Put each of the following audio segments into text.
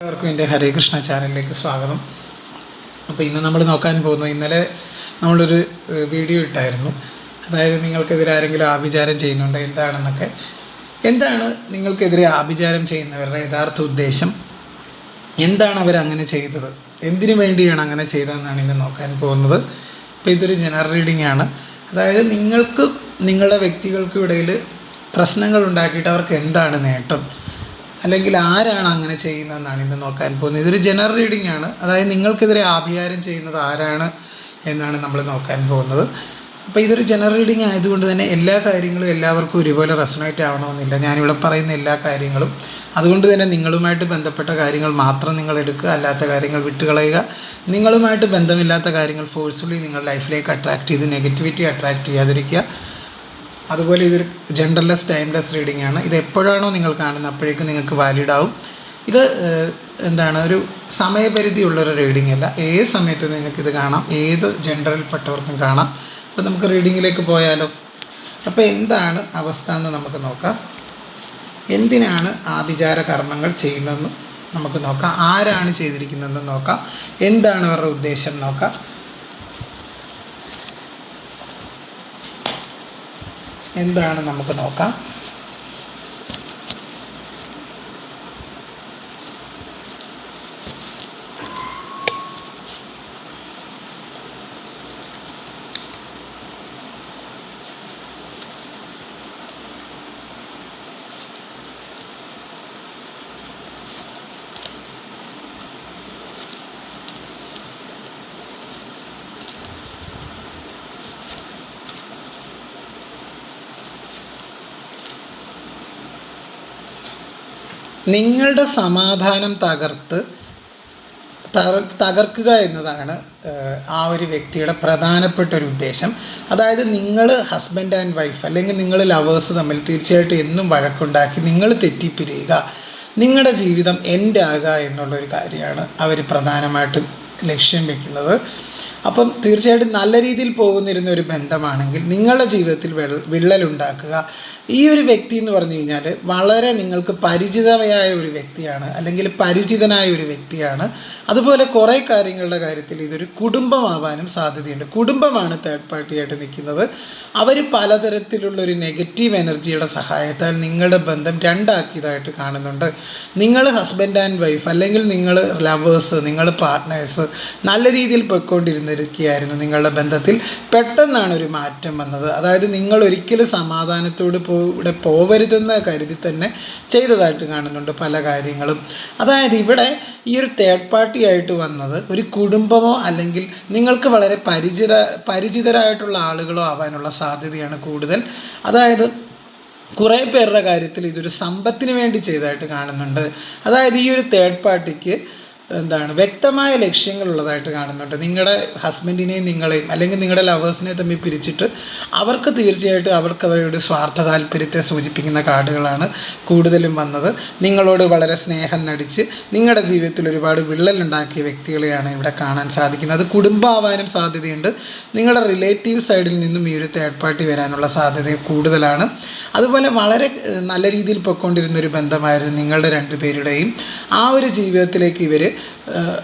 എല്ലാവർക്കും എൻ്റെ ഹരേ കൃഷ്ണ ചാനലിലേക്ക് സ്വാഗതം. അപ്പോൾ ഇന്ന് നമ്മൾ നോക്കാൻ പോകുന്നു, ഇന്നലെ നമ്മളൊരു വീഡിയോ ഇട്ടായിരുന്നു. അതായത് നിങ്ങൾക്കെതിരെ ആരെങ്കിലും ആഭിചാരം ചെയ്യുന്നുണ്ടോ എന്താണെന്നൊക്കെ. എന്താണ് നിങ്ങൾക്കെതിരെ ആഭിചാരം ചെയ്യുന്നവരുടെ യഥാർത്ഥ ഉദ്ദേശം, എന്താണ് അവരങ്ങനെ ചെയ്തത്, എന്തിനു വേണ്ടിയാണ് അങ്ങനെ ചെയ്തതെന്നാണ് ഇന്ന് നോക്കാൻ പോകുന്നത്. അപ്പോൾ ഇതൊരു ജനറൽ റീഡിംഗ് ആണ്. അതായത് നിങ്ങൾക്ക് നിങ്ങളുടെ വ്യക്തികൾക്കും ഇടയിൽ പ്രശ്നങ്ങൾ ഉണ്ടാക്കിയിട്ട് അവർക്ക് എന്താണ് നേട്ടം, അല്ലെങ്കിൽ ആരാണ് അങ്ങനെ ചെയ്യുന്നതെന്നാണ് ഇന്ന് നോക്കാൻ പോകുന്നത്. ഇതൊരു ജനറൽ റീഡിംഗ് ആണ്. അതായത് നിങ്ങൾക്കെതിരെ ആഭിചാരം ചെയ്യുന്നത് ആരാണ് എന്നാണ് നമ്മൾ നോക്കാൻ പോകുന്നത്. അപ്പോൾ ഇതൊരു ജനറൽ റീഡിംഗ് ആയതുകൊണ്ട് തന്നെ എല്ലാ കാര്യങ്ങളും എല്ലാവർക്കും ഒരുപോലെ റെസണേറ്റ് ആവണമെന്നില്ല, ഞാനിവിടെ പറയുന്ന എല്ലാ കാര്യങ്ങളും. അതുകൊണ്ട് തന്നെ നിങ്ങളുമായിട്ട് ബന്ധപ്പെട്ട കാര്യങ്ങൾ മാത്രം നിങ്ങൾ എടുക്കുക, അല്ലാത്ത കാര്യങ്ങൾ വിട്ടുകളയുക. നിങ്ങളുമായിട്ട് ബന്ധമില്ലാത്ത കാര്യങ്ങൾ ഫോഴ്സ്ഫുള്ളി നിങ്ങളുടെ ലൈഫിലേക്ക് അട്രാക്റ്റ് ചെയ്ത് നെഗറ്റിവിറ്റി അട്രാക്റ്റ് ചെയ്യാതിരിക്കുക. അതുപോലെ ഇതൊരു ജെൻഡർലെസ് ടൈംലെസ് റീഡിംഗ് ആണ്. ഇത് എപ്പോഴാണോ നിങ്ങൾ കാണുന്നത് അപ്പോഴേക്കും നിങ്ങൾക്ക് വാലിഡ് ആവും. ഇത് ഒരു സമയപരിധി ഉള്ളൊരു റീഡിംഗ് അല്ല, ഏത് സമയത്ത് നിങ്ങൾക്കിത് കാണാം, ഏത് ജെൻഡറിൽപ്പെട്ടവർക്കും കാണാം. അപ്പോൾ നമുക്ക് റീഡിങ്ങിലേക്ക് പോയാലോ. അപ്പോൾ എന്താണ് അവസ്ഥ എന്ന് നമുക്ക് നോക്കാം. എന്തിനാണ് ആഭിചാര കർമ്മങ്ങൾ ചെയ്യുന്നതെന്ന് നമുക്ക് നോക്കാം. ആരാണ് ചെയ്തിരിക്കുന്നതെന്ന് നോക്കാം. എന്താണ് അവരുടെ ഉദ്ദേശം നോക്കാം. എന്താണ് നമുക്ക് നോക്കാം. നിങ്ങളുടെ സമാധാനം തകർക്കുക എന്നതാണ് ആ ഒരു വ്യക്തിയുടെ പ്രധാനപ്പെട്ട ഒരു ഉദ്ദേശം. അതായത് നിങ്ങൾ ഹസ്ബൻഡ് ആൻഡ് വൈഫ് അല്ലെങ്കിൽ നിങ്ങൾ ലവേഴ്സ് തമ്മിൽ തീർച്ചയായിട്ടും എന്നും വഴക്കുണ്ടാക്കി നിങ്ങൾ തെറ്റിപ്പിരിയുക, നിങ്ങളുടെ ജീവിതം എൻഡ് ആകുക എന്നുള്ളൊരു കാര്യമാണ് അവർ പ്രധാനമായിട്ടും ലക്ഷ്യം വയ്ക്കുന്നത്. അപ്പം തീർച്ചയായിട്ടും നല്ല രീതിയിൽ പോകുന്നിരുന്ന ഒരു ബന്ധമാണെങ്കിൽ നിങ്ങളുടെ ജീവിതത്തിൽ വിള്ളലുണ്ടാക്കുക. ഈ ഒരു വ്യക്തി എന്ന് പറഞ്ഞു കഴിഞ്ഞാൽ വളരെ നിങ്ങൾക്ക് പരിചിതമായ ഒരു വ്യക്തിയാണ്, അല്ലെങ്കിൽ പരിചിതനായ ഒരു വ്യക്തിയാണ്. അതുപോലെ കുറേ കാര്യങ്ങളുടെ കാര്യത്തിൽ ഇതൊരു കുടുംബമാവാനും സാധ്യതയുണ്ട്. കുടുംബമാണ് തേർഡ് പാർട്ടിയായിട്ട് നിൽക്കുന്നത്. അവർ പലതരത്തിലുള്ളൊരു നെഗറ്റീവ് എനർജിയുടെ സഹായത്താൽ നിങ്ങളുടെ ബന്ധം രണ്ടാക്കിയതായിട്ട് കാണുന്നുണ്ട്. നിങ്ങൾ ഹസ്ബൻഡ് ആൻഡ് വൈഫ് അല്ലെങ്കിൽ നിങ്ങൾ ലവേഴ്സ്, നിങ്ങൾ പാർട്ട്നേഴ്സ് നല്ല രീതിയിൽ പോയിക്കൊണ്ടിരുന്നിരിക്കുകയായിരുന്നു. നിങ്ങളുടെ ബന്ധത്തിൽ പെട്ടെന്നാണ് ഒരു മാറ്റം വന്നത്. അതായത് നിങ്ങൾ ഒരിക്കലും സമാധാനത്തോട് കൂടെ പോവരുതെന്ന കരുതി തന്നെ ചെയ്തതായിട്ട് കാണുന്നുണ്ട് പല കാര്യങ്ങളും. അതായത് ഇവിടെ ഈ ഒരു തേർഡ് പാർട്ടി ആയിട്ട് വന്നത് ഒരു കുടുംബമോ അല്ലെങ്കിൽ നിങ്ങൾക്ക് വളരെ പരിചിതരായിട്ടുള്ള ആളുകളോ ആവാനുള്ള സാധ്യതയാണ് കൂടുതൽ. അതായത് കുറേ പേരുടെ കാര്യത്തിൽ ഇതൊരു സമ്പത്തിന് വേണ്ടി ചെയ്തതായിട്ട് കാണുന്നുണ്ട്. അതായത് ഈ ഒരു തേർഡ് പാർട്ടിക്ക് വ്യക്തമായ ലക്ഷ്യങ്ങളുള്ളതായിട്ട് കാണുന്നുണ്ട്. നിങ്ങളുടെ ഹസ്ബൻഡിനെയും നിങ്ങളെയും അല്ലെങ്കിൽ നിങ്ങളുടെ ലവേഴ്സിനെ തമ്മിൽ പിരിച്ചിട്ട് അവർക്ക് തീർച്ചയായിട്ടും അവരുടെ സ്വാർത്ഥ താല്പര്യത്തെ സൂചിപ്പിക്കുന്ന കാർഡുകളാണ് കൂടുതലും വന്നത്. നിങ്ങളോട് വളരെ സ്നേഹം നടിച്ച് നിങ്ങളുടെ ജീവിതത്തിൽ ഒരുപാട് വിള്ളലുണ്ടാക്കിയ വ്യക്തികളെയാണ് ഇവിടെ കാണാൻ സാധിക്കുന്നത്. അത് കുടുംബമാവാനും സാധ്യതയുണ്ട്. നിങ്ങളുടെ റിലേറ്റീവ് സൈഡിൽ നിന്നും ഈ ഒരു തേർഡ് പാർട്ടി വരാനുള്ള സാധ്യത കൂടുതലാണ്. അതുപോലെ വളരെ നല്ല രീതിയിൽ പൊയ്ക്കൊണ്ടിരുന്ന ഒരു ബന്ധമായിരുന്നു നിങ്ങളുടെ രണ്ടുപേരുടെയും. ആ ഒരു ജീവിതത്തിലേക്ക് ഇവർ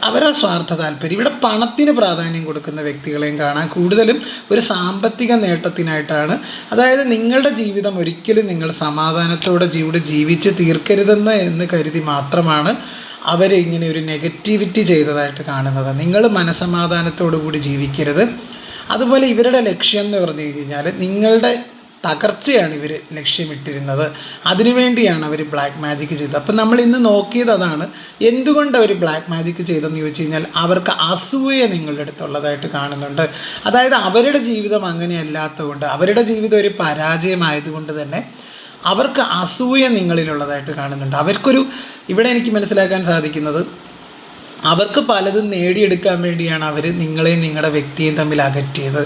അവരുടെ സ്വാർത്ഥ താല്പര്യം, ഇവിടെ പണത്തിന് പ്രാധാന്യം കൊടുക്കുന്ന വ്യക്തികളെയും കാണാൻ കൂടുതലും ഒരു സാമ്പത്തിക നേട്ടത്തിനായിട്ടാണ്. അതായത് നിങ്ങളുടെ ജീവിതം ഒരിക്കലും നിങ്ങൾ സമാധാനത്തോടെ ജീവിച്ച് തീർക്കരുതെന്ന് കരുതി മാത്രമാണ് അവർ ഇങ്ങനെ ഒരു നെഗറ്റിവിറ്റി ചെയ്തതായിട്ട് കാണുന്നത്. നിങ്ങൾ മനസമാധാനത്തോടു കൂടി ജീവിക്കരുത്. അതുപോലെ ഇവരുടെ ലക്ഷ്യം എന്ന് പറഞ്ഞു കഴിഞ്ഞാൽ നിങ്ങളുടെ തകർച്ചയാണ് ഇവർ ലക്ഷ്യമിട്ടിരുന്നത്. അതിനുവേണ്ടിയാണ് അവർ ബ്ലാക്ക് മാജിക് ചെയ്തത്. അപ്പം നമ്മൾ ഇന്ന് നോക്കിയത് അതാണ്. എന്തുകൊണ്ട് അവർ ബ്ലാക്ക് മാജിക് ചെയ്തെന്ന് ചോദിച്ചു കഴിഞ്ഞാൽ അവർക്ക് അസൂയ നിങ്ങളുടെ അടുത്തുള്ളതായിട്ട് കാണുന്നുണ്ട്. അതായത് അവരുടെ ജീവിതം അങ്ങനെയല്ലാത്തതുകൊണ്ട്, അവരുടെ ജീവിതം ഒരു പരാജയമായതുകൊണ്ട് തന്നെ അവർക്ക് അസൂയ നിങ്ങളിലുള്ളതായിട്ട് കാണുന്നുണ്ട്. ഇവിടെ എനിക്ക് മനസ്സിലാക്കാൻ സാധിക്കുന്നത് അവർക്ക് പലതും നേടിയെടുക്കാൻ വേണ്ടിയാണ് അവർ നിങ്ങളെയും നിങ്ങളുടെ വ്യക്തിയെയും തമ്മിൽ അകറ്റിയത്.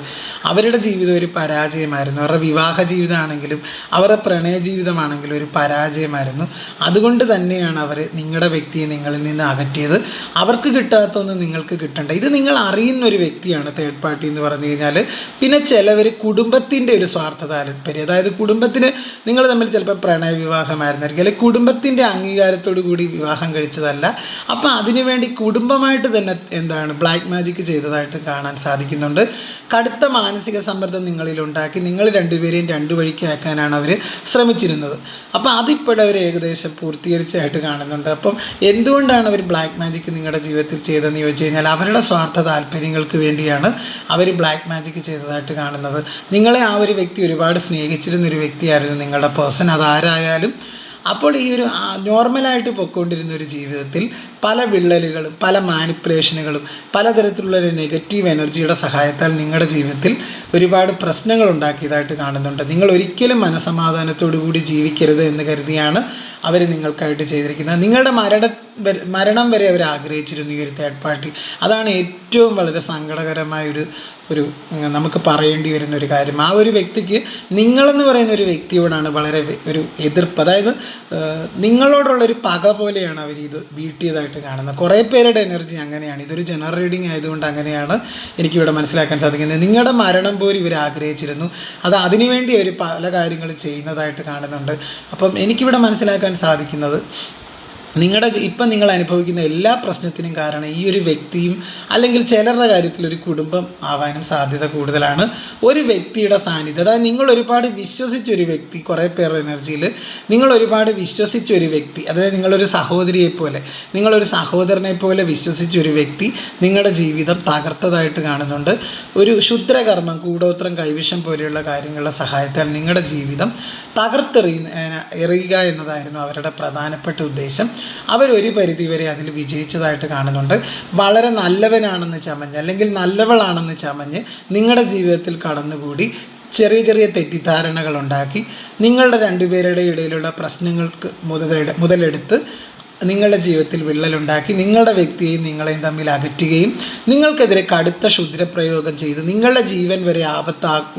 അവരുടെ ജീവിതം ഒരു പരാജയമായിരുന്നു. അവരുടെ വിവാഹ ജീവിതമാണെങ്കിലും അവരുടെ പ്രണയ ജീവിതമാണെങ്കിലും ഒരു പരാജയമായിരുന്നു. അതുകൊണ്ട് തന്നെയാണ് അവർ നിങ്ങളുടെ വ്യക്തിയെ നിങ്ങളിൽ നിന്ന് അകറ്റിയത്. അവർക്ക് കിട്ടാത്തൊന്നും നിങ്ങൾക്ക് കിട്ടണ്ട. ഇത് നിങ്ങൾ അറിയുന്ന ഒരു വ്യക്തിയാണ് തേർഡ് പാർട്ടി എന്ന് പറഞ്ഞു കഴിഞ്ഞാൽ. പിന്നെ ചിലവർ കുടുംബത്തിൻ്റെ ഒരു സ്വാർത്ഥ താല്പര്യം, അതായത് കുടുംബത്തിന് നിങ്ങൾ തമ്മിൽ ചിലപ്പോൾ പ്രണയ വിവാഹമായിരുന്നായിരിക്കും, അല്ലെങ്കിൽ കുടുംബത്തിൻ്റെ അംഗീകാരത്തോടു കൂടി വിവാഹം കഴിച്ചതല്ല. അപ്പോൾ അതിനുവേണ്ടി കുടുംബമായിട്ട് തന്നെ ബ്ലാക്ക് മാജിക് ചെയ്തതായിട്ട് കാണാൻ സാധിക്കുന്നുണ്ട്. കടുത്ത മാനസിക സമ്മർദ്ദം നിങ്ങളിൽ ഉണ്ടാക്കി നിങ്ങൾ രണ്ടുപേരെയും രണ്ടു വഴിക്കാക്കാനാണ് അവർ ശ്രമിച്ചിരുന്നത്. അപ്പോൾ അതിപ്പോഴവർ ഏകദേശം പൂർത്തീകരിച്ചായിട്ട് കാണുന്നുണ്ട്. അപ്പം എന്തുകൊണ്ടാണ് അവർ ബ്ലാക്ക് മാജിക് നിങ്ങളുടെ ജീവിതത്തിൽ ചെയ്തതെന്ന് ചോദിച്ചു കഴിഞ്ഞാൽ അവരുടെ സ്വാർത്ഥ താല്പര്യങ്ങൾക്ക് വേണ്ടിയാണ് അവർ ബ്ലാക്ക് മാജിക് ചെയ്തതായിട്ട് കാണുന്നത്. നിങ്ങളെ ആ ഒരു വ്യക്തി ഒരുപാട് സ്നേഹിച്ചിരുന്നൊരു വ്യക്തിയായിരുന്നു നിങ്ങളുടെ പേഴ്സൺ, അതാരായാലും. അപ്പോൾ ഈ ഒരു നോർമലായിട്ട് പൊയ്ക്കൊണ്ടിരുന്ന ഒരു ജീവിതത്തിൽ പല വിള്ളലുകളും പല മാനിപ്പുലേഷനുകളും പലതരത്തിലുള്ള ഒരു നെഗറ്റീവ് എനർജിയുടെ സഹായത്താൽ നിങ്ങളുടെ ജീവിതത്തിൽ ഒരുപാട് പ്രശ്നങ്ങൾ ഉണ്ടാക്കിയതായിട്ട് കാണുന്നുണ്ട്. നിങ്ങൾ ഒരിക്കലും മനസമാധാനത്തോടു കൂടി ജീവിക്കരുത് എന്ന് കരുതിയാണ് അവർ നിങ്ങൾക്കായിട്ട് ചെയ്തിരിക്കുന്നത്. നിങ്ങളുടെ മരണം വരെ അവർ ആഗ്രഹിച്ചിരുന്നു ഈ ഒരു തേർഡ് പാർട്ടി. അതാണ് ഏറ്റവും വളരെ സങ്കടകരമായൊരു നമുക്ക് പറയേണ്ടി വരുന്ന ഒരു കാര്യം. ആ ഒരു വ്യക്തിക്ക് നിങ്ങളെന്ന് പറയുന്ന ഒരു വ്യക്തിയോടാണ് വളരെ ഒരു എതിർപ്പ്, അതായത് നിങ്ങളോടുള്ളൊരു പക പോലെയാണ് അവർ ഇത് വീട്ടിയതായിട്ട് കാണുന്നത്. കുറേ പേരുടെ എനർജി അങ്ങനെയാണ്. ഇതൊരു ജനറൽ റീഡിംഗ് ആയതുകൊണ്ട് അങ്ങനെയാണ് എനിക്കിവിടെ മനസ്സിലാക്കാൻ സാധിക്കുന്നത്. നിങ്ങളുടെ മരണം പോലും ഇവർ ആഗ്രഹിച്ചിരുന്നു. അത് അതിനുവേണ്ടി അവർ പല കാര്യങ്ങളും ചെയ്യുന്നതായിട്ട് കാണുന്നുണ്ട്. അപ്പം എനിക്കിവിടെ മനസ്സിലാക്കാൻ സാധിക്കുന്നത് ഇപ്പം നിങ്ങൾ അനുഭവിക്കുന്ന എല്ലാ പ്രശ്നത്തിനും കാരണം ഈ ഒരു വ്യക്തിയും അല്ലെങ്കിൽ ചിലരുടെ കാര്യത്തിൽ ഒരു കുടുംബം ആവാനും സാധ്യത കൂടുതലാണ്. ഒരു വ്യക്തിയുടെ സാന്നിധ്യം, അതായത് നിങ്ങൾ ഒരുപാട് വിശ്വസിച്ചൊരു വ്യക്തി, കുറേ പേരുടെ എനർജിയിൽ നിങ്ങൾ ഒരുപാട് വിശ്വസിച്ചൊരു വ്യക്തി, അതായത് നിങ്ങളൊരു സഹോദരിയെ പോലെ നിങ്ങളൊരു സഹോദരനെ പോലെ വിശ്വസിച്ചൊരു വ്യക്തി നിങ്ങളുടെ ജീവിതം തകർത്തതായിട്ട് കാണുന്നുണ്ട്. ഒരു ക്ഷുദ്രകർമ്മം, കൂടോത്രം, കൈവിഷം പോലെയുള്ള കാര്യങ്ങളുടെ സഹായത്താൽ നിങ്ങളുടെ ജീവിതം എറിയുക എന്നതായിരുന്നു അവരുടെ പ്രധാനപ്പെട്ട ഉദ്ദേശം. അവരൊരു പരിധിവരെ അതിൽ വിജയിച്ചതായിട്ട് കാണുന്നുണ്ട്. വളരെ നല്ലവനാണെന്ന് ചമഞ്ഞ് അല്ലെങ്കിൽ നല്ലവളാണെന്ന് ചമഞ്ഞ് നിങ്ങളുടെ ജീവിതത്തിൽ കടന്നുകൂടി ചെറിയ ചെറിയ തെറ്റിദ്ധാരണകൾ ഉണ്ടാക്കി നിങ്ങളുടെ രണ്ടുപേരുടെ ഇടയിലുള്ള പ്രശ്നങ്ങൾക്ക് മുതലെടുത്ത് നിങ്ങളുടെ ജീവിതത്തിൽ വിള്ളലുണ്ടാക്കി നിങ്ങളുടെ വ്യക്തിയെയും നിങ്ങളെയും തമ്മിൽ അകറ്റുകയും നിങ്ങൾക്കെതിരെ കടുത്ത ക്ഷുദ്രപ്രയോഗം ചെയ്ത് നിങ്ങളുടെ ജീവൻ വരെ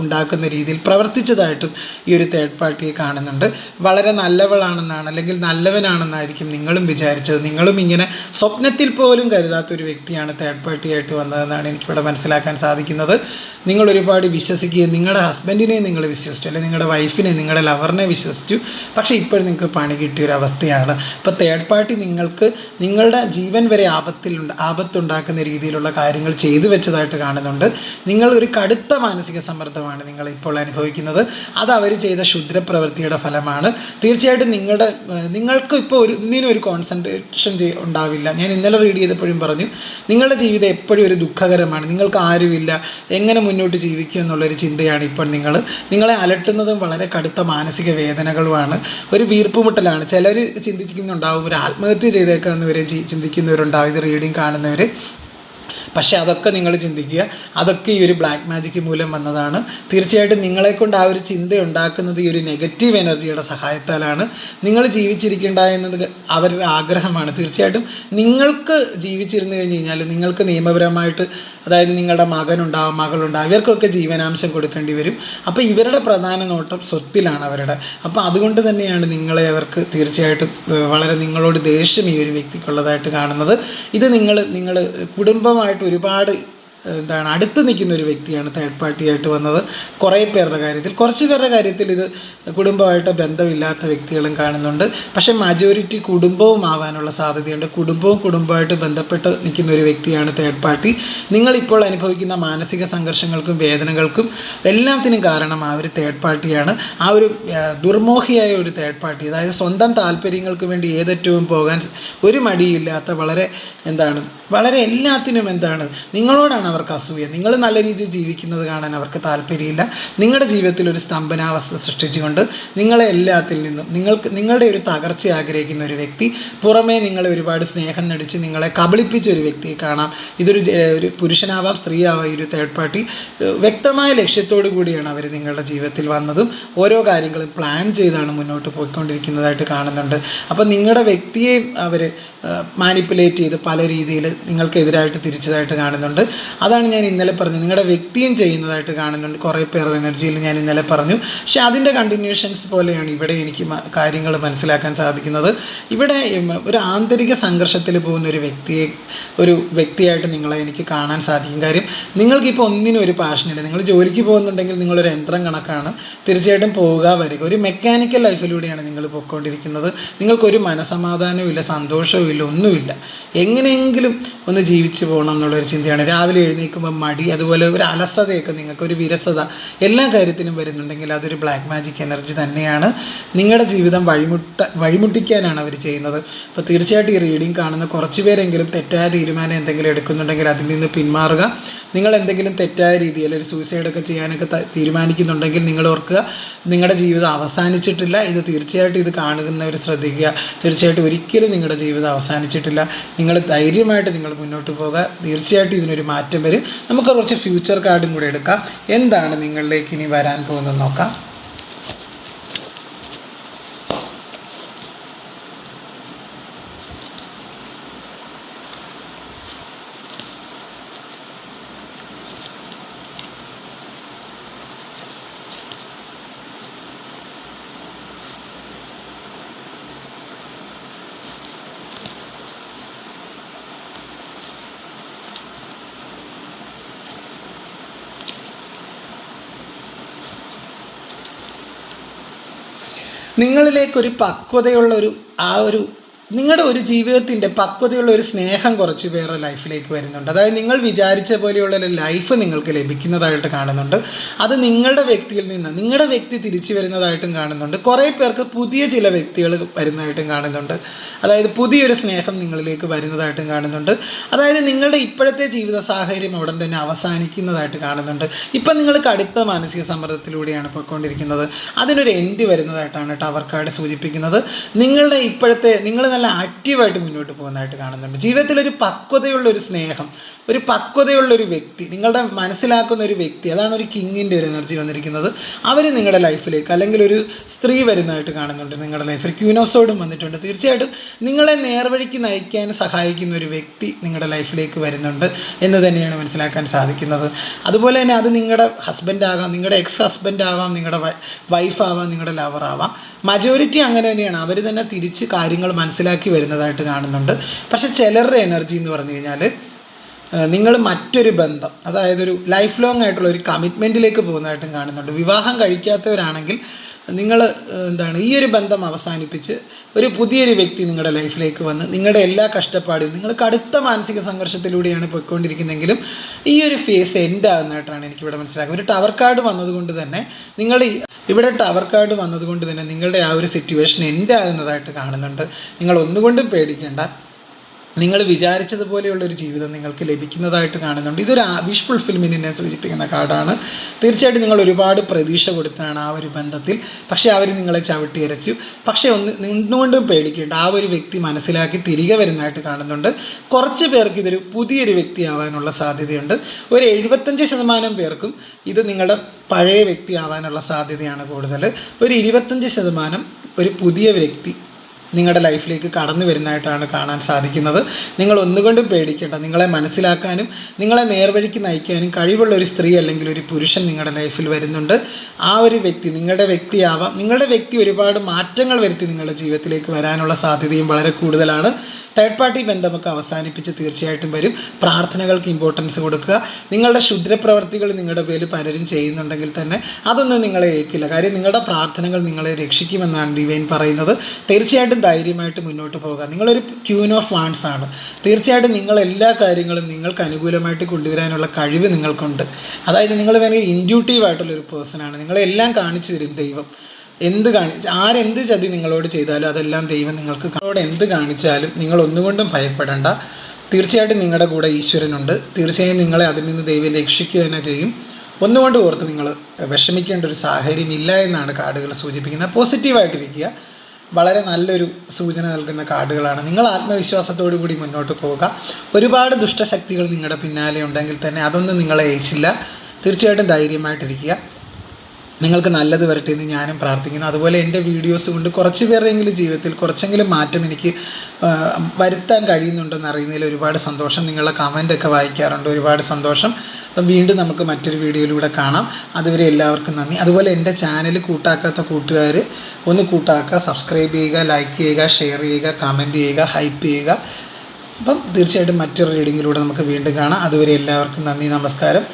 ഉണ്ടാക്കുന്ന രീതിയിൽ പ്രവർത്തിച്ചതായിട്ടും ഈ ഒരു തേർഡ് പാർട്ടിയെ കാണുന്നുണ്ട്. വളരെ നല്ലവളാണെന്നാണ് അല്ലെങ്കിൽ നല്ലവനാണെന്നായിരിക്കും നിങ്ങളും വിചാരിച്ചത്. നിങ്ങളും ഇങ്ങനെ സ്വപ്നത്തിൽ പോലും കരുതാത്തൊരു വ്യക്തിയാണ് തേർഡ് പാർട്ടിയായിട്ട് വന്നതെന്നാണ് എനിക്കിവിടെ മനസ്സിലാക്കാൻ സാധിക്കുന്നത്. നിങ്ങൾ ഒരുപാട് വിശ്വസിക്കുകയും നിങ്ങളുടെ ഹസ്ബൻഡിനെ നിങ്ങൾ വിശ്വസിച്ചു, അല്ലെങ്കിൽ നിങ്ങളുടെ വൈഫിനെ, നിങ്ങളുടെ ലവറിനെ വിശ്വസിച്ചു. പക്ഷേ ഇപ്പോൾ നിങ്ങൾക്ക് പണി കിട്ടിയൊരവസ്ഥയാണ്. ഇപ്പോൾ തേർഡ് പാർട്ടി നിങ്ങൾക്ക് നിങ്ങളുടെ ജീവൻ വരെ ആപത്തുണ്ടാക്കുന്ന രീതിയിലുള്ള കാര്യങ്ങൾ ചെയ്തു വെച്ചതായിട്ട് കാണുന്നുണ്ട്. നിങ്ങൾ ഒരു കടുത്ത മാനസിക സമ്മർദ്ദമാണ് നിങ്ങൾ ഇപ്പോൾ അനുഭവിക്കുന്നത്. അത് അവർ ചെയ്ത ക്ഷുദ്രപ്രവൃത്തിയുടെ ഫലമാണ്. തീർച്ചയായിട്ടും നിങ്ങൾക്ക് ഇപ്പോൾ ഒന്നിനും ഒരു കോൺസെൻട്രേഷൻ ഉണ്ടാവില്ല. ഞാൻ ഇന്നലെ റീഡ് ചെയ്തപ്പോഴും പറഞ്ഞു, നിങ്ങളുടെ ജീവിതം എപ്പോഴും ഒരു ദുഃഖകരമാണ്. നിങ്ങൾക്ക് ആരുമില്ല, എങ്ങനെ മുന്നോട്ട് ജീവിക്കുക എന്നുള്ളൊരു ചിന്തയാണ് ഇപ്പോൾ നിങ്ങളെ അലട്ടുന്നതും വളരെ കടുത്ത മാനസിക വേദനകളുമാണ്. ഒരു വീർപ്പുമുട്ടലാണ്. ചിലർ ചിന്തിക്കുന്നുണ്ടാവും ഒരു ആത്മഹത്യ ചെയ്തേക്കാമെന്ന് വരെ ചിന്തിക്കുന്നവരുണ്ടാവും ഇത് റീഡിങ് കാണുന്നവർ. പക്ഷേ അതൊക്കെ നിങ്ങൾ ചിന്തിക്കുക, അതൊക്കെ ഈ ഒരു ബ്ലാക്ക് മാജിക് മൂലം വന്നതാണ്. തീർച്ചയായിട്ടും നിങ്ങളെക്കൊണ്ട് ആ ഒരു ചിന്ത ഉണ്ടാക്കുന്നത് ഈ ഒരു നെഗറ്റീവ് എനർജിയുടെ സഹായത്താലാണ്. നിങ്ങൾ ജീവിച്ചിരിക്കേണ്ട എന്നത് അവരുടെ ആഗ്രഹമാണ്. തീർച്ചയായിട്ടും നിങ്ങൾക്ക് ജീവിച്ചിരുന്നു കഴിഞ്ഞ് കഴിഞ്ഞാൽ നിങ്ങൾക്ക് നിയമപരമായിട്ട്, അതായത് നിങ്ങളുടെ മകനുണ്ടാവും, മകളുണ്ടാവും, ഇവർക്കൊക്കെ ജീവനാംശം കൊടുക്കേണ്ടി വരും. അപ്പോൾ ഇവരുടെ പ്രധാന നോട്ടം സ്വത്തിലാണ് അവരുടെ. അപ്പോൾ അതുകൊണ്ട് തന്നെയാണ് നിങ്ങളെ അവർക്ക് തീർച്ചയായിട്ടും വളരെ നിങ്ങളോട് ദേഷ്യം ഈ ഒരു വ്യക്തിക്കുള്ളതായിട്ട് കാണുന്നത്. ഇത് നിങ്ങൾ കുടുംബമായിട്ട് ഒരുപാട് അടുത്ത് നിൽക്കുന്ന ഒരു വ്യക്തിയാണ് തേർഡ് പാർട്ടിയായിട്ട് വന്നത്. കുറേ പേരുടെ കാര്യത്തിൽ, കുറച്ച് പേരുടെ കാര്യത്തിൽ ഇത് കുടുംബമായിട്ട് ബന്ധമില്ലാത്ത വ്യക്തികളും കാണുന്നുണ്ട്. പക്ഷേ മജോറിറ്റി കുടുംബവും ആവാനുള്ള സാധ്യതയുണ്ട്. കുടുംബമായിട്ട് ബന്ധപ്പെട്ട് നിൽക്കുന്ന ഒരു വ്യക്തിയാണ് തേർഡ് പാർട്ടി. നിങ്ങളിപ്പോൾ അനുഭവിക്കുന്ന മാനസിക സംഘർഷങ്ങൾക്കും വേദനകൾക്കും എല്ലാത്തിനും കാരണം ആ ഒരു തേർഡ് പാർട്ടിയാണ്. ആ ഒരു ദുർമോഹിയായ ഒരു തേർഡ് പാർട്ടി, അതായത് സ്വന്തം താല്പര്യങ്ങൾക്ക് വേണ്ടി ഏതറ്റവും പോകാൻ ഒരു മടിയില്ലാത്ത, വളരെ എല്ലാത്തിനും നിങ്ങളോടാണ് അവർക്ക് അസൂയ. നിങ്ങൾ നല്ല രീതിയിൽ ജീവിക്കുന്നത് കാണാൻ അവർക്ക് താല്പര്യമില്ല. നിങ്ങളുടെ ജീവിതത്തിൽ ഒരു സ്തംഭനാവസ്ഥ സൃഷ്ടിച്ചുകൊണ്ട് നിങ്ങളെ എല്ലാത്തിൽ നിന്നും നിങ്ങളുടെ ഒരു തകർച്ച ആഗ്രഹിക്കുന്ന ഒരു വ്യക്തി, പുറമേ നിങ്ങളെ ഒരുപാട് സ്നേഹം നടിച്ച് നിങ്ങളെ കബളിപ്പിച്ച ഒരു വ്യക്തിയെ കാണാം. ഇതൊരു ഒരു പുരുഷനാവാം, സ്ത്രീയാവാം. ഒരു തേർഡ് പാർട്ടി വ്യക്തമായ ലക്ഷ്യത്തോടു കൂടിയാണ് അവർ നിങ്ങളുടെ ജീവിതത്തിൽ വന്നതും ഓരോ കാര്യങ്ങളും പ്ലാൻ ചെയ്താണ് മുന്നോട്ട് പോയിക്കൊണ്ടിരിക്കുന്നതായിട്ട് കാണുന്നുണ്ട്. അപ്പോൾ നിങ്ങളുടെ വ്യക്തിയെ അവർ മാനിപ്പുലേറ്റ് ചെയ്ത് പല രീതിയിൽ നിങ്ങൾക്കെതിരായിട്ട് തിരിച്ചതായിട്ട് കാണുന്നുണ്ട്. അതാണ് ഞാൻ ഇന്നലെ പറഞ്ഞത്. നിങ്ങളുടെ വ്യക്തിയും ചെയ്യുന്നതായിട്ട് കാണുന്നുണ്ട്. കുറേ പേരുടെ എനർജിയിൽ ഞാൻ ഇന്നലെ പറഞ്ഞു. പക്ഷേ അതിൻ്റെ കണ്ടിന്യൂഷൻസ് പോലെയാണ് ഇവിടെ എനിക്ക് കാര്യങ്ങൾ മനസ്സിലാക്കാൻ സാധിക്കുന്നത്. ഇവിടെ ഒരു ആന്തരിക സംഘർഷത്തിൽ പോകുന്ന ഒരു വ്യക്തിയായിട്ട് നിങ്ങളെ എനിക്ക് കാണാൻ സാധിക്കും. കാര്യം നിങ്ങൾക്കിപ്പോൾ ഒന്നിനും ഒരു പാഷനില്ല. നിങ്ങൾ ജോലിക്ക് പോകുന്നുണ്ടെങ്കിൽ നിങ്ങളൊരു യന്ത്രം കണക്കാണ്. തീർച്ചയായിട്ടും പോവുക വരിക, ഒരു മെക്കാനിക്കൽ ലൈഫിലൂടെയാണ് നിങ്ങൾ പോയിക്കൊണ്ടിരിക്കുന്നത്. നിങ്ങൾക്കൊരു മനസമാധാനവും ഇല്ല, സന്തോഷവും ഇല്ല, ഒന്നുമില്ല. എങ്ങനെയെങ്കിലും ഒന്ന് ജീവിച്ചു പോകണം എന്നുള്ളൊരു ചിന്തയാണ്. രാവിലെ എഴുന്നേൽക്കുമ്പോൾ മടി, അതുപോലെ ഒരു അലസതയൊക്കെ, നിങ്ങൾക്കൊരു വിരസത എല്ലാ കാര്യത്തിലും വരുന്നുണ്ടെങ്കിൽ അതൊരു ബ്ലാക്ക് മാജിക് എനർജി തന്നെയാണ്. നിങ്ങളുടെ ജീവിതം വഴിമുട്ടിക്കാനാണ് അവർ ചെയ്യുന്നത്. അപ്പോൾ തീർച്ചയായിട്ടും ഈ റീഡിംഗ് കാണുന്ന കുറച്ച് പേരെങ്കിലും തെറ്റായ തീരുമാനം എന്തെങ്കിലും എടുക്കുന്നുണ്ടെങ്കിൽ അതിൽ നിന്ന് പിന്മാറുക. നിങ്ങൾ എന്തെങ്കിലും തെറ്റായ രീതിയിൽ ഒരു സൂയിസൈഡൊക്കെ ചെയ്യാനൊക്കെ തീരുമാനിക്കുന്നുണ്ടെങ്കിൽ നിങ്ങൾ ഓർക്കുക, നിങ്ങളുടെ ജീവിതം അവസാനിച്ചിട്ടില്ല. ഇത് തീർച്ചയായിട്ടും ഇത് കാണുന്നവർ ശ്രദ്ധിക്കുക. തീർച്ചയായിട്ടും ഒരിക്കലും നിങ്ങളുടെ ജീവിതം അവസാനിച്ചിട്ടില്ല. നിങ്ങൾ ധൈര്യമായിട്ട് നിങ്ങൾ മുന്നോട്ട് പോകുക. തീർച്ചയായിട്ടും ഇതിനൊരു മാറ്റം വരും. നമുക്ക് കുറച്ച് ഫ്യൂച്ചർ കാർഡും കൂടെ എടുക്കാം. എന്താണ് നിങ്ങളിലേക്ക് ഇനി വരാൻ പോകുന്നത് നോക്കാം. നിങ്ങളിലേക്കൊരു പക്വതയുള്ള നിങ്ങളുടെ ഒരു ജീവിതത്തിൻ്റെ പക്വതയുള്ള ഒരു സ്നേഹം കുറച്ച് പേരുടെ ലൈഫിലേക്ക് വരുന്നുണ്ട്. അതായത് നിങ്ങൾ വിചാരിച്ച പോലെയുള്ള ഒരു ലൈഫ് നിങ്ങൾക്ക് ലഭിക്കുന്നതായിട്ട് കാണുന്നുണ്ട്. അത് നിങ്ങളുടെ വ്യക്തിയിൽ നിന്ന് നിങ്ങളുടെ വ്യക്തി തിരിച്ചു വരുന്നതായിട്ടും കാണുന്നുണ്ട്. കുറേ പേർക്ക് പുതിയ ചില വ്യക്തികൾ വരുന്നതായിട്ടും കാണുന്നുണ്ട്. അതായത് പുതിയൊരു സ്നേഹം നിങ്ങളിലേക്ക് വരുന്നതായിട്ടും കാണുന്നുണ്ട്. അതായത് നിങ്ങളുടെ ഇപ്പോഴത്തെ ജീവിത സാഹചര്യം ഉടൻ തന്നെ അവസാനിക്കുന്നതായിട്ട് കാണുന്നുണ്ട്. ഇപ്പം നിങ്ങൾ കടുത്ത മാനസിക സമ്മർദ്ദത്തിലൂടെയാണ് പോയിക്കൊണ്ടിരിക്കുന്നത്. അതിനൊരു എൻഡ് വരുന്നതായിട്ടാണ് ടവർ കാർഡ് സൂചിപ്പിക്കുന്നത്. നിങ്ങളുടെ ഇപ്പോഴത്തെ നിങ്ങൾ നല്ല ആക്റ്റീവായിട്ട് മുന്നോട്ട് പോകുന്നതായിട്ട് കാണുന്നുണ്ട്. ജീവിതത്തിലൊരു പക്വതയുള്ളൊരു സ്നേഹം, ഒരു പക്വതയുള്ളൊരു വ്യക്തി, നിങ്ങളുടെ മനസ്സിലാക്കുന്ന ഒരു വ്യക്തി, അതാണ് ഒരു കിങ്ങിൻ്റെ ഒരു എനർജി വന്നിരിക്കുന്നത്. അവർ നിങ്ങളുടെ ലൈഫിലേക്ക്, അല്ലെങ്കിൽ ഒരു സ്ത്രീ വരുന്നതായിട്ട് കാണുന്നുണ്ട് നിങ്ങളുടെ ലൈഫിൽ. ക്യൂനോസോഡും വന്നിട്ടുണ്ട്. തീർച്ചയായിട്ടും നിങ്ങളെ നേർവഴിക്ക് നയിക്കാൻ സഹായിക്കുന്ന ഒരു വ്യക്തി നിങ്ങളുടെ ലൈഫിലേക്ക് വരുന്നുണ്ട് എന്ന് തന്നെയാണ് മനസ്സിലാക്കാൻ സാധിക്കുന്നത്. അതുപോലെ തന്നെ അത് നിങ്ങളുടെ ഹസ്ബൻഡ് ആകാം, നിങ്ങളുടെ എക്സ് ഹസ്ബൻഡ് ആവാം, നിങ്ങളുടെ വൈഫ് ആവാം, നിങ്ങളുടെ ലവർ ആവാം. മജോറിറ്റി അങ്ങനെ തന്നെയാണ്. അവർ തന്നെ തിരിച്ച് കാര്യങ്ങൾ മനസ്സിലാക്കി വരുന്നതായിട്ട് കാണുന്നുണ്ട്. പക്ഷേ ചിലരുടെ എനർജി എന്ന് പറഞ്ഞു കഴിഞ്ഞാൽ നിങ്ങൾ മറ്റൊരു ബന്ധം, അതായത് ഒരു ലൈഫ് ലോങ് ആയിട്ടുള്ള ഒരു കമ്മിറ്റ്മെൻറ്റിലേക്ക് പോകുന്നതായിട്ടും കാണുന്നുണ്ട്. വിവാഹം കഴിക്കാത്തവരാണെങ്കിൽ നിങ്ങൾ ഈ ഒരു ബന്ധം അവസാനിപ്പിച്ച് ഒരു പുതിയൊരു വ്യക്തി നിങ്ങളുടെ ലൈഫിലേക്ക് വന്ന് നിങ്ങളുടെ എല്ലാ കഷ്ടപ്പാടും, നിങ്ങൾ കടുത്ത മാനസിക സംഘർഷത്തിലൂടെയാണ് പോയിക്കൊണ്ടിരിക്കുന്നതെങ്കിലും ഈ ഒരു ഫേസ് എൻഡ് ആകുന്നതായിട്ടാണ് എനിക്കിവിടെ മനസ്സിലാക്കുന്നത്. ഒരു ടവർ കാർഡ് വന്നതുകൊണ്ട് തന്നെ നിങ്ങളുടെ ആ ഒരു സിറ്റുവേഷൻ എൻഡ് ആകുന്നതായിട്ട് കാണുന്നുണ്ട്. നിങ്ങൾ ഒന്നുകൊണ്ടും പേടിക്കേണ്ട. നിങ്ങൾ വിചാരിച്ചതുപോലെയുള്ളൊരു ജീവിതം നിങ്ങൾക്ക് ലഭിക്കുന്നതായിട്ട് കാണുന്നുണ്ട്. ഇതൊരു വിഷ് ഫുൾഫിൽമെൻറ്റിനെ സൂചിപ്പിക്കുന്ന കാർഡാണ്. തീർച്ചയായിട്ടും നിങ്ങൾ ഒരുപാട് പ്രതീക്ഷ കൊടുത്താണ് ആ ഒരു ബന്ധത്തിൽ. പക്ഷേ അവർ നിങ്ങളെ ചവിട്ടിയരച്ചു. പക്ഷേ ഒന്നുകൊണ്ടും പേടിക്കേണ്ട. ആ ഒരു വ്യക്തി മനസ്സിലാക്കി തിരികെ വരുന്നതായിട്ട് കാണുന്നുണ്ട്. കുറച്ച് പേർക്ക് ഇതൊരു പുതിയൊരു വ്യക്തിയാവാനുള്ള സാധ്യതയുണ്ട്. ഒരു 75% പേർക്കും ഇത് നിങ്ങളുടെ പഴയ വ്യക്തി ആവാനുള്ള സാധ്യതയാണ് കൂടുതൽ. ഒരു 25% ഒരു പുതിയ വ്യക്തി നിങ്ങളുടെ ലൈഫിലേക്ക് കടന്നു വരുന്നതായിട്ടാണ് കാണാൻ സാധിക്കുന്നത്. നിങ്ങൾ ഒന്നുകൊണ്ടും പേടിക്കേണ്ട. നിങ്ങളെ മനസ്സിലാക്കാനും നിങ്ങളെ നേർവഴിക്ക് നയിക്കാനും കഴിവുള്ള ഒരു സ്ത്രീ അല്ലെങ്കിൽ ഒരു പുരുഷൻ നിങ്ങളുടെ ലൈഫിൽ വരുന്നുണ്ട്. ആ ഒരു വ്യക്തി നിങ്ങളുടെ വ്യക്തിയാവാം. നിങ്ങളുടെ വ്യക്തി ഒരുപാട് മാറ്റങ്ങൾ വരുത്തി നിങ്ങളുടെ ജീവിതത്തിലേക്ക് വരാനുള്ള സാധ്യതയും വളരെ കൂടുതലാണ്. തേർഡ് പാർട്ടി ബന്ധമൊക്കെ അവസാനിപ്പിച്ച് തീർച്ചയായിട്ടും വരും. പ്രാർത്ഥനകൾക്ക് ഇമ്പോർട്ടൻസ് കൊടുക്കുക. നിങ്ങളുടെ ക്ഷുദ്രപ്രവർത്തികൾ നിങ്ങളുടെ പേരിൽ പലരും ചെയ്യുന്നുണ്ടെങ്കിൽ തന്നെ അതൊന്നും നിങ്ങളെ ഏൽക്കില്ല. കാര്യം നിങ്ങളുടെ പ്രാർത്ഥനകൾ നിങ്ങളെ രക്ഷിക്കുമെന്നാണ് ഡിവൈൻ പറയുന്നത്. തീർച്ചയായിട്ടും ധൈര്യമായിട്ട് മുന്നോട്ട് പോകുക. നിങ്ങളൊരു ക്യൂൻ ഓഫ് വാൺസ് ആണ്. തീർച്ചയായിട്ടും നിങ്ങൾ കാര്യങ്ങളും നിങ്ങൾക്ക് അനുകൂലമായിട്ട് കൊണ്ടുവരാനുള്ള കഴിവ് നിങ്ങൾക്കുണ്ട്. അതായത് നിങ്ങൾ വേണമെങ്കിൽ ഇൻഡ്യൂട്ടീവായിട്ടുള്ളൊരു പേഴ്സണാണ്. നിങ്ങളെല്ലാം കാണിച്ചു തരും ദൈവം. ആരെന്ത് ചതി നിങ്ങളോട് ചെയ്താലും അതെല്ലാം ദൈവം നിങ്ങളോട് എന്ത് കാണിച്ചാലും നിങ്ങൾ ഒന്നുകൊണ്ടും ഭയപ്പെടേണ്ട. തീർച്ചയായിട്ടും നിങ്ങളുടെ കൂടെ ഈശ്വരനുണ്ട്. തീർച്ചയായും നിങ്ങളെ അതിൽ നിന്ന് ദൈവം രക്ഷിക്കുക തന്നെ ചെയ്യും. ഒന്നുകൊണ്ട് ഓർത്ത് നിങ്ങൾ വിഷമിക്കേണ്ട ഒരു സാഹചര്യം ഇല്ല എന്നാണ് കാർഡുകൾ സൂചിപ്പിക്കുന്നത്. പോസിറ്റീവായിട്ടിരിക്കുക. വളരെ നല്ലൊരു സൂചന നൽകുന്ന കാർഡുകളാണ്. നിങ്ങൾ ആത്മവിശ്വാസത്തോടു കൂടി മുന്നോട്ട് പോവുക. ഒരുപാട് ദുഷ്ടശക്തികൾ നിങ്ങളുടെ പിന്നാലെ ഉണ്ടെങ്കിൽ തന്നെ അതൊന്നും നിങ്ങളെ ഏച്ചില്ല. തീർച്ചയായിട്ടും ധൈര്യമായിട്ടിരിക്കുക. നിങ്ങൾക്ക് നല്ലത് വരട്ടെ എന്ന് ഞാനും പ്രാർത്ഥിക്കുന്നു. അതുപോലെ എൻ്റെ വീഡിയോസ് കൊണ്ട് കുറച്ച് പേരുടെയെങ്കിലും ജീവിതത്തിൽ കുറച്ചെങ്കിലും മാറ്റം എനിക്ക് വരുത്താൻ കഴിയുന്നുണ്ടെന്ന് അറിയുന്നതിൽ ഒരുപാട് സന്തോഷം. നിങ്ങളുടെ കമൻ്റൊക്കെ വായിക്കാറുണ്ട്, ഒരുപാട് സന്തോഷം. അപ്പം വീണ്ടും നമുക്ക് മറ്റൊരു വീഡിയോയിലൂടെ കാണാം. അതുവരെ എല്ലാവർക്കും നന്ദി. അതുപോലെ എൻ്റെ ചാനൽ കൂട്ടാക്കാത്ത കൂട്ടുകാർ ഒന്ന് കൂട്ടാക്കുക, സബ്സ്ക്രൈബ് ചെയ്യുക, ലൈക്ക് ചെയ്യുക, ഷെയർ ചെയ്യുക, കമൻറ്റ് ചെയ്യുക, ഹൈപ്പ് ചെയ്യുക. അപ്പം തീർച്ചയായിട്ടും മറ്റൊരു റീഡിങ്ങിലൂടെ നമുക്ക് വീണ്ടും കാണാം. അതുവരെ എല്ലാവർക്കും നന്ദി, നമസ്കാരം.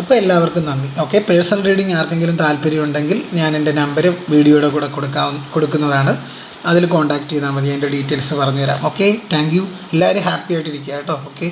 അപ്പോൾ എല്ലാവർക്കും നന്ദി. ഓക്കെ, പേഴ്സണൽ റീഡിംഗ് ആർക്കെങ്കിലും താല്പര്യമുണ്ടെങ്കിൽ ഞാൻ എൻ്റെ നമ്പർ വീഡിയോയുടെ കൂടെ കൊടുക്കുന്നതാണ്. അതിൽ കോൺടാക്റ്റ് ചെയ്താൽ മതി. എൻ്റെ ഡീറ്റെയിൽസ് പറഞ്ഞുതരാം. Okay, thank you. എല്ലാവരും ഹാപ്പി ആയിട്ടിരിക്കുക കേട്ടോ. ഓക്കെ.